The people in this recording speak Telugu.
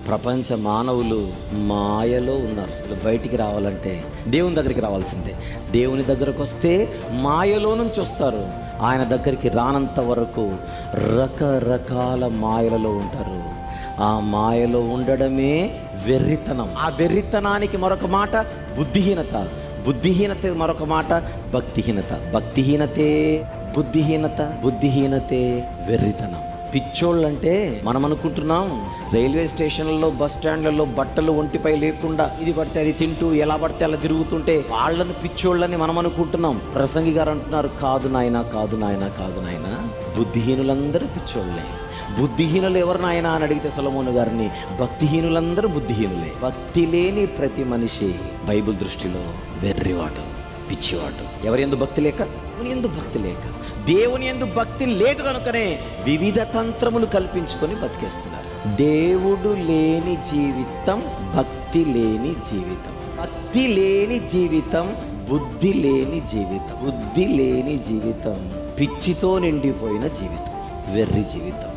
ప్రపంచ మానవులు మాయలో ఉన్నారు. బయటికి రావాలంటే దేవుని దగ్గరికి రావాల్సిందే. దేవుని దగ్గరకు వస్తే మాయలో నుంచి వస్తారు. ఆయన దగ్గరికి రానంత వరకు రకరకాల మాయలలో ఉంటారు. ఆ మాయలో ఉండడమే వెర్రితనం. ఆ వెర్రితనానికి మరొక మాట బుద్ధిహీనత. బుద్ధిహీనత మరొక మాట భక్తిహీనత. భక్తిహీనతే బుద్ధిహీనత, బుద్ధిహీనతే వెర్రితనం. పిచ్చోళ్ళంటే మనం అనుకుంటున్నాం రైల్వే స్టేషన్లలో, బస్ స్టాండ్లలో బట్టలు ఒంటిపై లేకుండా ఇది పడితే అది తింటూ ఎలా పడితే అలా తిరుగుతుంటే వాళ్ళని పిచ్చోళ్ళని మనం అనుకుంటున్నాం. ప్రసంగి గారు అంటున్నారు, కాదు నాయనా, కాదు నాయనా, కాదు నాయనా, బుద్ధిహీనులందరూ పిచ్చోళ్ళే. బుద్ధిహీనులు ఎవరు నాయనా అని అడిగితే సొలొమోను గారిని, భక్తిహీనులందరూ బుద్ధిహీనులే. భక్తి లేని ప్రతి మనిషి బైబిల్ దృష్టిలో వెర్రివాడు, పిచ్చివాడు. ఎవరి యందు భక్తి లేక, దేవుని యందు భక్తి లేక, దేవుని యందు భక్తి లేదు కనుకనే వివిధ తంత్రములు కల్పించుకొని బతికేస్తున్నారు. దేవుడు లేని జీవితం భక్తి లేని జీవితం. భక్తి లేని జీవితం బుద్ధి లేని జీవితం. బుద్ధి లేని జీవితం పిచ్చితో నిండిపోయిన జీవితం, వెర్రి జీవితం.